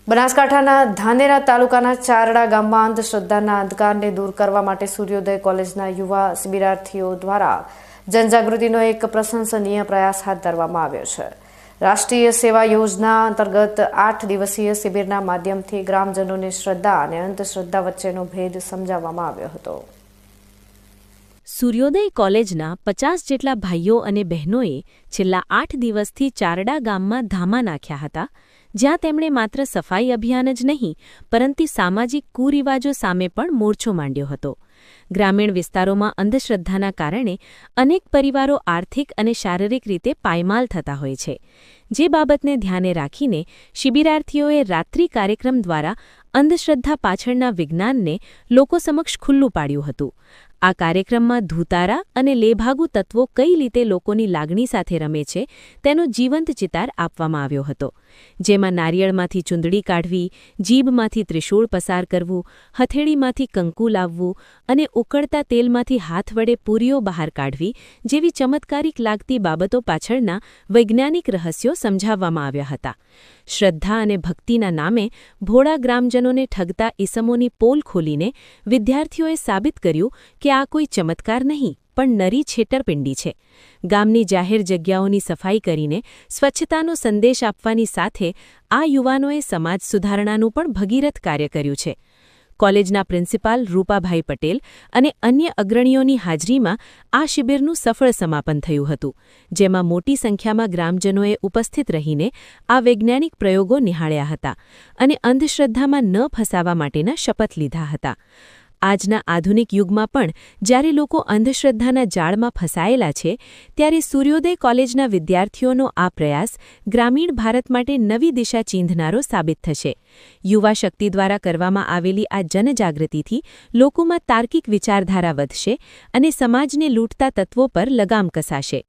બનાસકાંઠાના ધાનેરા તાલુકાના ચારડા ગામમાં અંધશ્રદ્ધાના અંધકારને દૂર કરવા માટે સૂર્યોદય કોલેજના યુવા શિબિરાર્થીઓ દ્વારા જનજાગૃતિનો એક પ્રશંસનીય પ્રયાસ હાથ ધરવામાં આવ્યો છે। રાષ્ટ્રીય સેવા યોજના અંતર્ગત 8 દિવસીય શિબિરના માધ્યમથી ગ્રામજનોને શ્રદ્ધા અને અંધશ્રદ્ધા વચ્ચેનો ભેદ સમજાવવામાં આવ્યો હતો। સૂર્યોદય કોલેજના 50 જેટલા ભાઈઓ અને બહેનોએ છેલ્લા 8 દિવસથી ચારડા ગામમાં ધામા નાખ્યા હતા, જ્યાં તેમણે માત્ર સફાઈ અભિયાન જ નહીં પરંતુ સામાજિક કુરિવાજો સામે પણ મોરચો માંડ્યો હતો। ગ્રામીણ વિસ્તારોમાં અંધશ્રદ્ધાના કારણે અનેક પરિવારો આર્થિક અને શારીરિક રીતે પાયમાલ થતા હોય છે, જે બાબતને ધ્યાને રાખીને શિબિરાર્થીઓએ રાત્રિ કાર્યક્રમ દ્વારા અંધશ્રદ્ધા પાછળના વિજ્ઞાનને લોકો સમક્ષ ખુલ્લું પાડ્યું હતું। આ કાર્યક્રમમાં ધૂતારા અને લેભાગુ તત્વો કઈ રીતે લોકોની લાગણી સાથે રમે છે તેનો જીવંત ચિતાર આપવામાં આવ્યો હતો, જેમાં નારિયેળમાંથી ચૂંદડી કાઢવી, જીભમાંથી ત્રિશૂળ પસાર કરવું, હથેળીમાંથી કંકુ લાવવું અને ઉકળતા તેલમાંથી હાથ વડે પૂરીઓ બહાર કાઢવી જેવી ચમત્કારિક લાગતી બાબતો પાછળના વૈજ્ઞાનિક રહસ્યો સમજાવવામાં આવ્યા હતા। શ્રદ્ધા અને ભક્તિના નામે ભોળા ગ્રામજનોને ઠગતા ઈસમોની પોલ ખોલીને વિદ્યાર્થીઓએ સાબિત કર્યું કે આ કોઈ ચમત્કાર નહીં પણ નરી છેતરપિંડી છે। ગામની જાહેર જગ્યાઓની સફાઈ કરીને સ્વચ્છતાનો સંદેશ આપવાની સાથે આ યુવાનોએ સમાજ સુધારણાનું પણ ભગીરથ કાર્ય કર્યું છે। કોલેજના પ્રિન્સિપાલ રૂપાભાઈ પટેલ અને અન્ય અગ્રણીઓની હાજરીમાં આ શિબિરનું સફળ સમાપન થયું હતું, જેમાં મોટી સંખ્યામાં ગ્રામજનોએ ઉપસ્થિત રહીને આ વૈજ્ઞાનિક પ્રયોગો નિહાળ્યા હતા અને અંધશ્રદ્ધામાં ન ફસાવા માટેના શપથ લીધા હતા। આજના આધુનિક યુગમાં પણ જ્યારે લોકો અંધશ્રદ્ધાના જાળમાં ફસાયેલા છે, ત્યારે સૂર્યોદય કોલેજના વિદ્યાર્થીઓનો આ પ્રયાસ ગ્રામીણ ભારત માટે નવી દિશા ચીંધનારો સાબિત થશે। યુવા શક્તિ દ્વારા કરવામાં આવેલી આ જનજાગૃતિથી લોકોમાં તાર્કિક વિચારધારા વધશે અને સમાજને લૂંટતા તત્વો પર લગામ કસાશે।